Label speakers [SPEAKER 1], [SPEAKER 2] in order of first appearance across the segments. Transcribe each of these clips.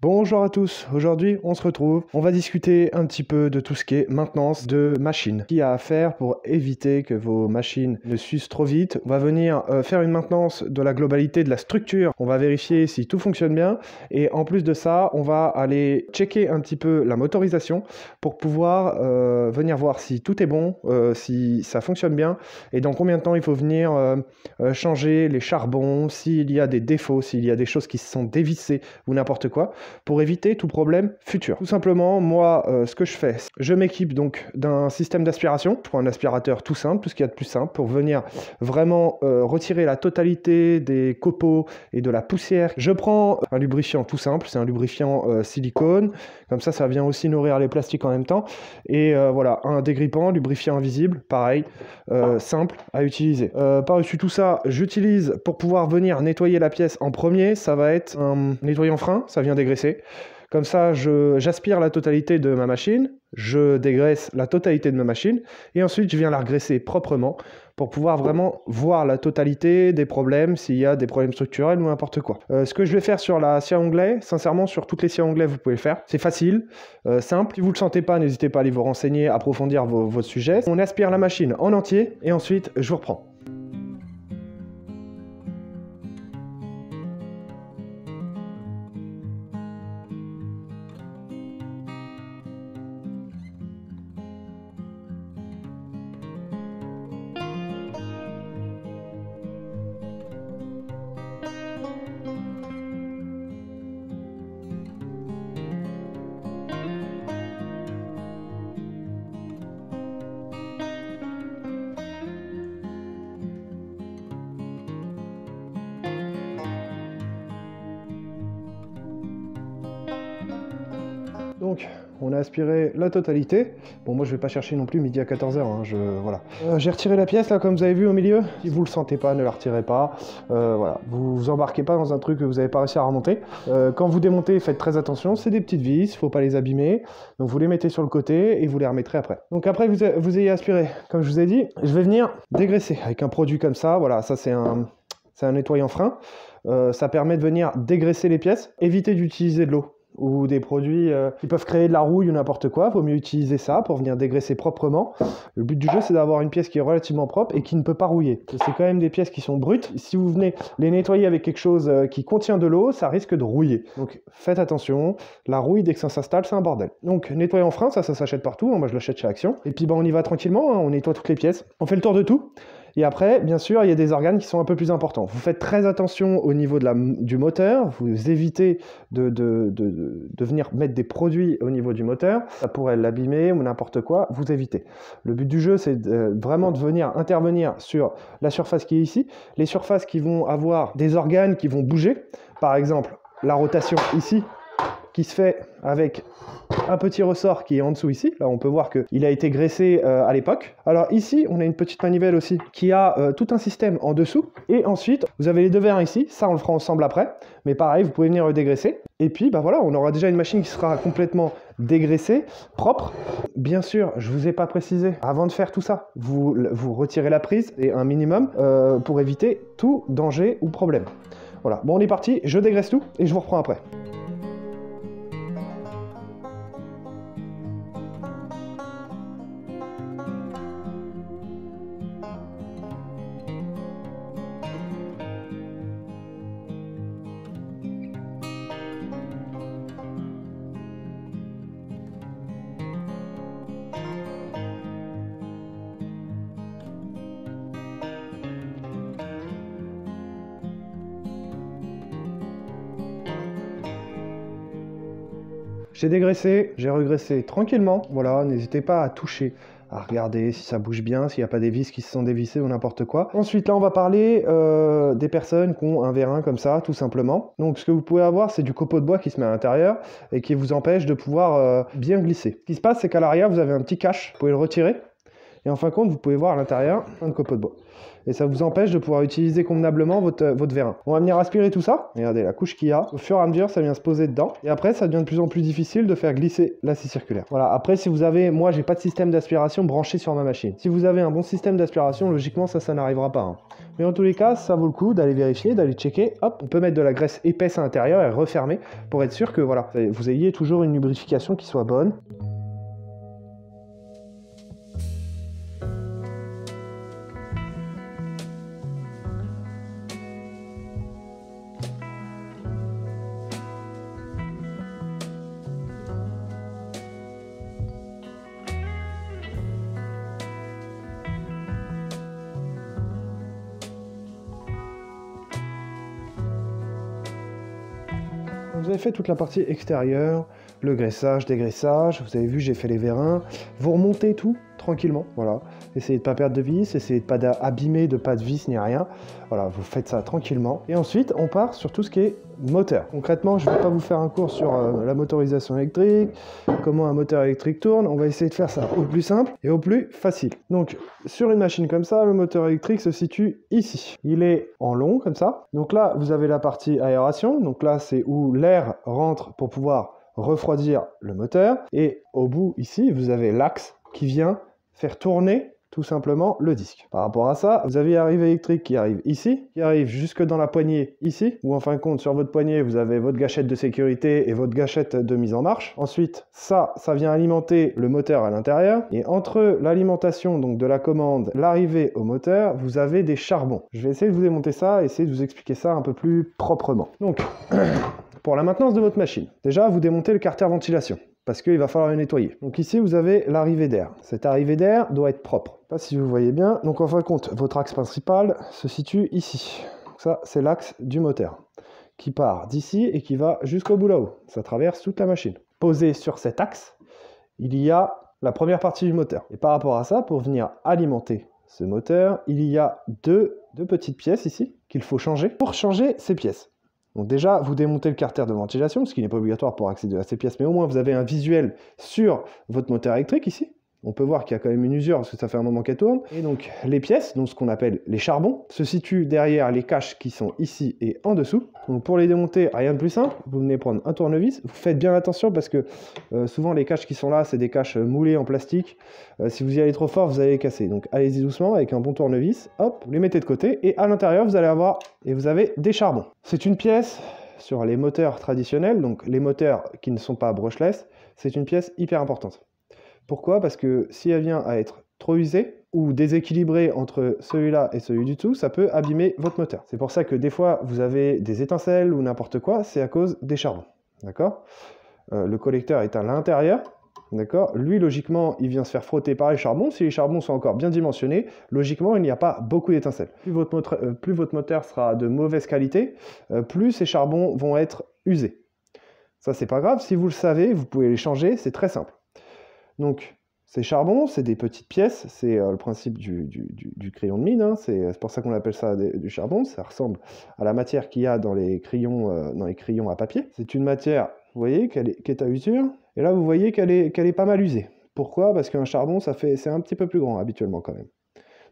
[SPEAKER 1] Bonjour à tous, aujourd'hui on se retrouve, on va discuter un petit peu de tout ce qui est maintenance de machines. Ce qu'il y a à faire pour éviter que vos machines ne s'usent trop vite. On va venir faire une maintenance de la globalité de la structure, on va vérifier si tout fonctionne bien et en plus de ça on va aller checker un petit peu la motorisation pour pouvoir venir voir si tout est bon, si ça fonctionne bien et dans combien de temps il faut venir changer les charbons, s'il y a des défauts, s'il y a des choses qui se sont dévissées ou n'importe quoi, pour éviter tout problème futur. Tout simplement, moi, ce que je fais, je m'équipe donc d'un système d'aspiration. Je prends un aspirateur tout simple, tout ce qu'il y a de plus simple, pour venir vraiment retirer la totalité des copeaux et de la poussière. Je prends un lubrifiant tout simple, c'est un lubrifiant silicone, comme ça vient aussi nourrir les plastiques en même temps. Et voilà, un dégrippant, lubrifiant invisible, pareil, simple à utiliser. Par-dessus tout ça, j'utilise pour pouvoir venir nettoyer la pièce en premier, ça va être un nettoyant frein, ça vient dégraisser. Comme ça, j'aspire la totalité de ma machine, je dégraisse la totalité de ma machine, et ensuite je viens la regraisser proprement pour pouvoir vraiment voir la totalité des problèmes, s'il y a des problèmes structurels ou n'importe quoi. Ce que je vais faire sur la scie à onglet, sincèrement, sur toutes les scies à onglet, vous pouvez le faire. C'est facile, simple. Si vous ne le sentez pas, n'hésitez pas à aller vous renseigner, approfondir vos sujets. On aspire la machine en entier, et ensuite, je vous reprends. Donc, on a aspiré la totalité. Bon, moi, je vais pas chercher non plus midi à 14h. Hein, voilà. J'ai retiré la pièce, là, comme vous avez vu au milieu. Si vous le sentez pas, ne la retirez pas. Voilà. Vous embarquez pas dans un truc que vous n'avez pas réussi à remonter. Quand vous démontez, faites très attention. C'est des petites vis, faut pas les abîmer. Donc, vous les mettez sur le côté et vous les remettrez après. Donc, après, vous ayez aspiré, comme je vous ai dit, je vais venir dégraisser avec un produit comme ça. Voilà, ça, c'est un nettoyant frein. Ça permet de venir dégraisser les pièces. Évitez d'utiliser de l'eau ou des produits qui peuvent créer de la rouille ou n'importe quoi. Il vaut mieux utiliser ça pour venir dégraisser proprement. Le but du jeu, c'est d'avoir une pièce qui est relativement propre et qui ne peut pas rouiller. C'est quand même des pièces qui sont brutes. Si vous venez les nettoyer avec quelque chose qui contient de l'eau, ça risque de rouiller. Donc faites attention, la rouille, dès que ça s'installe, c'est un bordel. Donc nettoyant frein, ça s'achète partout. Moi, je l'achète chez Action. Et puis on y va tranquillement, hein. On nettoie toutes les pièces. On fait le tour de tout. Et après, bien sûr, il y a des organes qui sont un peu plus importants. Vous faites très attention au niveau du moteur. Vous évitez de venir mettre des produits au niveau du moteur. Ça pourrait l'abîmer ou n'importe quoi. Vous évitez. Le but du jeu, c'est vraiment de venir intervenir sur la surface qui est ici. Les surfaces qui vont avoir des organes qui vont bouger. Par exemple, la rotation ici, qui se fait avec un petit ressort qui est en dessous ici. Là, on peut voir qu'il a été graissé à l'époque. Alors ici, on a une petite manivelle aussi qui a tout un système en dessous. Et ensuite, vous avez les deux verres ici. Ça, on le fera ensemble après. Mais pareil, vous pouvez venir le dégraisser. Et puis, bah voilà, on aura déjà une machine qui sera complètement dégraissée, propre. Bien sûr, je ne vous ai pas précisé, avant de faire tout ça, vous retirez la prise et un minimum pour éviter tout danger ou problème. Voilà, bon, on est parti. Je dégraisse tout et je vous reprends après. J'ai dégraissé, j'ai regraissé tranquillement. Voilà, n'hésitez pas à toucher, à regarder si ça bouge bien, s'il n'y a pas des vis qui se sont dévissées ou n'importe quoi. Ensuite, là, on va parler des personnes qui ont un vérin comme ça, tout simplement. Donc, ce que vous pouvez avoir, c'est du copeau de bois qui se met à l'intérieur et qui vous empêche de pouvoir bien glisser. Ce qui se passe, c'est qu'à l'arrière, vous avez un petit cache. Vous pouvez le retirer. Et en fin de compte, vous pouvez voir à l'intérieur un copeaux de bois. Et ça vous empêche de pouvoir utiliser convenablement votre vérin. On va venir aspirer tout ça. Regardez la couche qu'il y a. Au fur et à mesure, ça vient se poser dedans. Et après, ça devient de plus en plus difficile de faire glisser la scie circulaire. Voilà. Après, si vous avez... Moi, j'ai pas de système d'aspiration branché sur ma machine. Si vous avez un bon système d'aspiration, logiquement, ça n'arrivera pas. Hein. Mais en tous les cas, ça vaut le coup d'aller vérifier, d'aller checker. Hop, on peut mettre de la graisse épaisse à l'intérieur et refermer pour être sûr que voilà, vous ayez toujours une lubrification qui soit bonne. Vous avez fait toute la partie extérieure, le graissage, dégraissage, vous avez vu j'ai fait les vérins, vous remontez tout tranquillement, voilà, essayez de ne pas perdre de vis, essayez de ne pas abîmer, de pas de vis ni rien, voilà, vous faites ça tranquillement, et ensuite on part sur tout ce qui est moteur. Concrètement, je ne vais pas vous faire un cours sur la motorisation électrique, comment un moteur électrique tourne, on va essayer de faire ça au plus simple et au plus facile. Donc sur une machine comme ça, le moteur électrique se situe ici. Il est en long comme ça, donc là vous avez la partie aération, donc là c'est où l'air rentre pour pouvoir refroidir le moteur, et au bout ici vous avez l'axe qui vient faire tourner tout simplement le disque. Par rapport à ça, vous avez l'arrivée électrique qui arrive ici, qui arrive jusque dans la poignée ici, où en fin de compte sur votre poignée vous avez votre gâchette de sécurité et votre gâchette de mise en marche. Ensuite ça vient alimenter le moteur à l'intérieur, et entre l'alimentation donc de la commande, l'arrivée au moteur, vous avez des charbons. Je vais essayer de vous démonter ça et essayer de vous expliquer ça un peu plus proprement. Donc pour la maintenance de votre machine, déjà vous démontez le carter ventilation, parce qu'il va falloir le nettoyer. Donc ici, vous avez l'arrivée d'air. Cette arrivée d'air doit être propre. Je ne sais pas si vous voyez bien. Donc en fin de compte, votre axe principal se situe ici. Donc ça, c'est l'axe du moteur, qui part d'ici et qui va jusqu'au bout là-haut. Ça traverse toute la machine. Posé sur cet axe, il y a la première partie du moteur. Et par rapport à ça, pour venir alimenter ce moteur, il y a deux petites pièces ici qu'il faut changer. Pour changer ces pièces, donc déjà, vous démontez le carter de ventilation, ce qui n'est pas obligatoire pour accéder à ces pièces, mais au moins vous avez un visuel sur votre moteur électrique ici. On peut voir qu'il y a quand même une usure parce que ça fait un moment qu'elle tourne. Et donc les pièces, donc ce qu'on appelle les charbons, se situent derrière les caches qui sont ici et en dessous. Donc pour les démonter, rien de plus simple, vous venez prendre un tournevis. Vous faites bien attention parce que souvent les caches qui sont là, c'est des caches moulées en plastique. Si vous y allez trop fort, vous allez les casser. Donc allez-y doucement avec un bon tournevis. Hop, vous les mettez de côté et à l'intérieur, vous allez avoir et vous avez des charbons. C'est une pièce sur les moteurs traditionnels, donc les moteurs qui ne sont pas brushless, c'est une pièce hyper importante. Pourquoi? Parce que si elle vient à être trop usée ou déséquilibrée entre celui-là et celui du dessous, ça peut abîmer votre moteur. C'est pour ça que des fois, vous avez des étincelles ou n'importe quoi, c'est à cause des charbons. D'accord? Le collecteur est à l'intérieur. D'accord? Lui, logiquement, il vient se faire frotter par les charbons. Si les charbons sont encore bien dimensionnés, logiquement, il n'y a pas beaucoup d'étincelles. Plus votre moteur sera de mauvaise qualité, plus ces charbons vont être usés. Ça, c'est pas grave. Si vous le savez, vous pouvez les changer. C'est très simple. Donc, ces charbons, c'est des petites pièces. C'est le principe du crayon de mine. Hein. C'est pour ça qu'on appelle ça du charbon. Ça ressemble à la matière qu'il y a dans les crayons à papier. C'est une matière, vous voyez, qui est à usure. Et là, vous voyez qu'elle est pas mal usée. Pourquoi? Parce qu'un charbon, c'est un petit peu plus grand habituellement quand même.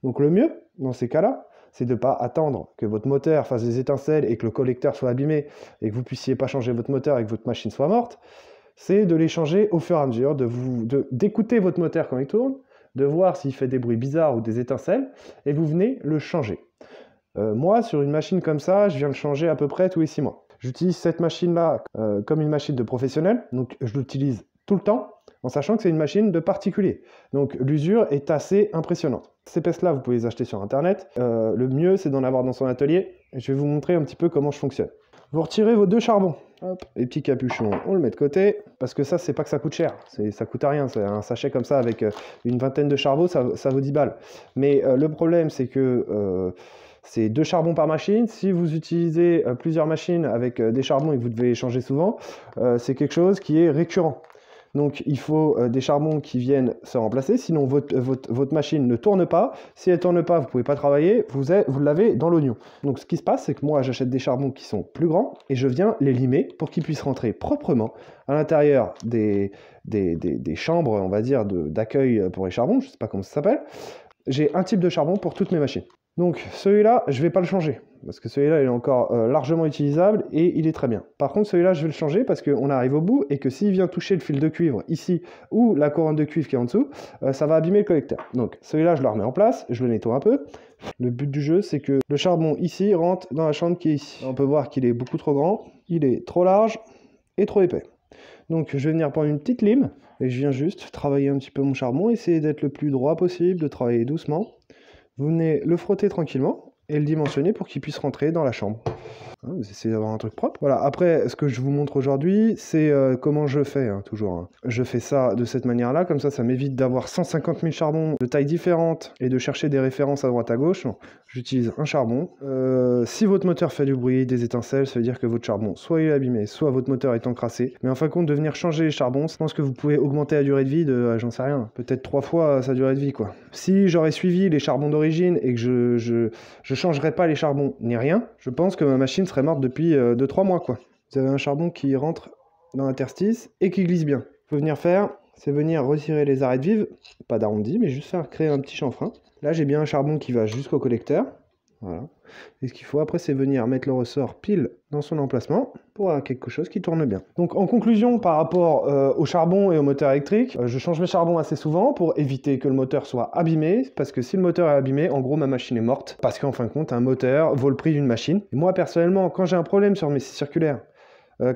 [SPEAKER 1] Donc le mieux, dans ces cas-là, c'est de ne pas attendre que votre moteur fasse des étincelles et que le collecteur soit abîmé et que vous ne puissiez pas changer votre moteur et que votre machine soit morte. C'est de les changer au fur et à mesure, d'écouter votre moteur quand il tourne, de voir s'il fait des bruits bizarres ou des étincelles, et vous venez le changer. Moi, sur une machine comme ça, je viens le changer à peu près tous les 6 mois. J'utilise cette machine-là comme une machine de professionnel, donc je l'utilise tout le temps, en sachant que c'est une machine de particulier. Donc l'usure est assez impressionnante. Ces pièces-là, vous pouvez les acheter sur Internet. Le mieux, c'est d'en avoir dans son atelier. Je vais vous montrer un petit peu comment je fonctionne. Vous retirez vos 2 charbons. Hop, les petits capuchons, on le met de côté. Parce que ça, c'est pas que ça coûte cher. Ça coûte rien. C'est un sachet comme ça avec une vingtaine de charbons, ça vaut 10 balles. Mais le problème, c'est que c'est 2 charbons par machine. Si vous utilisez plusieurs machines avec des charbons et que vous devez les changer souvent, c'est quelque chose qui est récurrent. Donc il faut des charbons qui viennent se remplacer, sinon votre machine ne tourne pas. Si elle ne tourne pas, vous ne pouvez pas travailler, vous l'avez dans l'oignon. Donc ce qui se passe, c'est que moi j'achète des charbons qui sont plus grands et je viens les limer pour qu'ils puissent rentrer proprement à l'intérieur des chambres, on va dire, d'accueil pour les charbons, je ne sais pas comment ça s'appelle. J'ai un type de charbon pour toutes mes machines. Donc celui-là, je ne vais pas le changer, parce que celui-là, il est encore largement utilisable et il est très bien. Par contre, celui-là, je vais le changer parce qu'on arrive au bout et que s'il vient toucher le fil de cuivre ici ou la couronne de cuivre qui est en dessous, ça va abîmer le collecteur. Donc celui-là, je le remets en place, je le nettoie un peu. Le but du jeu, c'est que le charbon ici rentre dans la chambre qui est ici. On peut voir qu'il est beaucoup trop grand, il est trop large et trop épais. Donc je vais venir prendre une petite lime et je viens juste travailler un petit peu mon charbon, essayer d'être le plus droit possible, de travailler doucement. Vous venez le frotter tranquillement et le dimensionner pour qu'il puisse rentrer dans la chambre. Vous essayez d'avoir un truc propre. Voilà, après, ce que je vous montre aujourd'hui, c'est comment je fais, toujours. Je fais ça de cette manière-là, comme ça m'évite d'avoir 150 000 charbons de tailles différentes et de chercher des références à droite à gauche. J'utilise un charbon. Si votre moteur fait du bruit, des étincelles, ça veut dire que votre charbon, soit il est abîmé, soit votre moteur est encrassé. Mais en fin de compte, de venir changer les charbons, je pense que vous pouvez augmenter la durée de vie de, j'en sais rien, peut-être 3 fois sa durée de vie, quoi. Si j'aurais suivi les charbons d'origine et que je changerais pas les charbons ni rien, je pense que ma machine serait morte depuis 2-3 mois, quoi. Vous avez un charbon qui rentre dans l'interstice et qui glisse bien. Faut venir faire, c'est venir retirer les arêtes vives, pas d'arrondi, mais juste faire créer un petit chanfrein. Là, j'ai bien un charbon qui va jusqu'au collecteur. Voilà. Et ce qu'il faut après, c'est venir mettre le ressort pile dans son emplacement pour avoir quelque chose qui tourne bien. Donc en conclusion, par rapport au charbon et au moteur électrique, je change mes charbons assez souvent pour éviter que le moteur soit abîmé, parce que si le moteur est abîmé, en gros ma machine est morte, parce qu'en fin de compte, un moteur vaut le prix d'une machine. Et moi personnellement, quand j'ai un problème sur mes scies circulaires,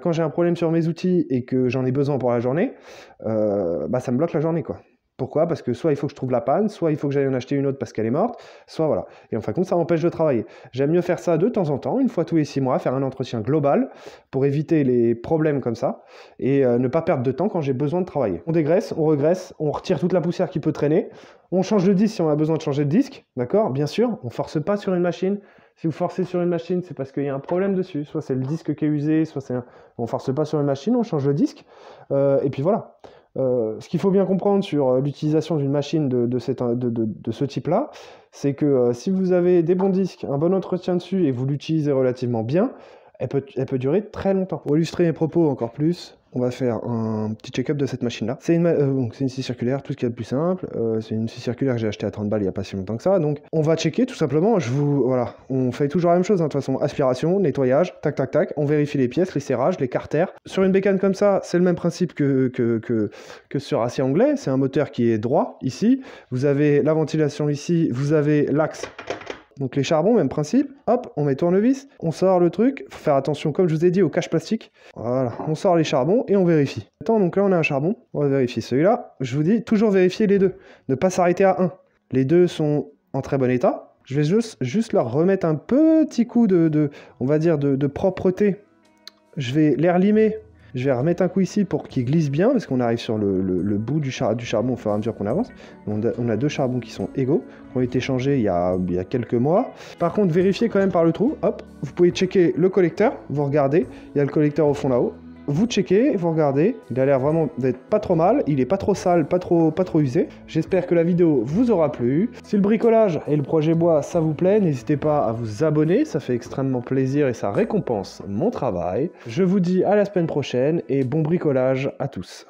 [SPEAKER 1] quand j'ai un problème sur mes outils et que j'en ai besoin pour la journée, ça me bloque la journée, quoi. Pourquoi? Parce que soit il faut que je trouve la panne, soit il faut que j'aille en acheter une autre parce qu'elle est morte, soit voilà. Et en fin de compte, ça m'empêche de travailler. J'aime mieux faire ça de temps en temps, une fois tous les 6 mois, faire un entretien global pour éviter les problèmes comme ça et ne pas perdre de temps quand j'ai besoin de travailler. On dégraisse, on regraisse, on retire toute la poussière qui peut traîner, on change de disque si on a besoin de changer de disque, d'accord? Bien sûr, on ne force pas sur une machine. Si vous forcez sur une machine, c'est parce qu'il y a un problème dessus. Soit c'est le disque qui est usé, soit c'est on ne force pas sur une machine, on change le disque. Et puis voilà. Ce qu'il faut bien comprendre sur l'utilisation d'une machine de ce type-là, c'est que si vous avez des bons disques, un bon entretien dessus et vous l'utilisez relativement bien, elle peut durer très longtemps. Pour illustrer mes propos encore plus, on va faire un petit check-up de cette machine-là. C'est une scie circulaire, tout ce qu'il y a de plus simple. C'est une scie circulaire que j'ai achetée à 30 balles il n'y a pas si longtemps que ça. Donc on va checker tout simplement. Voilà, on fait toujours la même chose, de toute façon. Aspiration, nettoyage, tac, tac, tac. On vérifie les pièces, les serrages, les carters. Sur une bécane comme ça, c'est le même principe que sur acier anglais. C'est un moteur qui est droit, ici. Vous avez la ventilation ici, vous avez l'axe. Donc les charbons, même principe, hop, on met tournevis, on sort le truc, faut faire attention, comme je vous ai dit, au cache plastique. Voilà, on sort les charbons et on vérifie. Attends, donc là on a un charbon, on va vérifier celui-là. Je vous dis, toujours vérifier les deux, ne pas s'arrêter à un. Les deux sont en très bon état. Je vais juste leur remettre un petit coup on va dire, de propreté. Je vais les relimer. Je vais remettre un coup ici pour qu'il glisse bien, parce qu'on arrive sur le bout du charbon au fur et à mesure qu'on avance. On a deux charbons qui sont égaux, qui ont été changés il y a quelques mois. Par contre, vérifiez quand même par le trou. Hop, vous pouvez checker le collecteur, vous regardez, il y a le collecteur au fond là-haut. Vous checkez, vous regardez, il a l'air vraiment d'être pas trop mal, il est pas trop sale, pas trop usé. J'espère que la vidéo vous aura plu. Si le bricolage et le projet bois ça vous plaît, n'hésitez pas à vous abonner, ça fait extrêmement plaisir et ça récompense mon travail. Je vous dis à la semaine prochaine et bon bricolage à tous.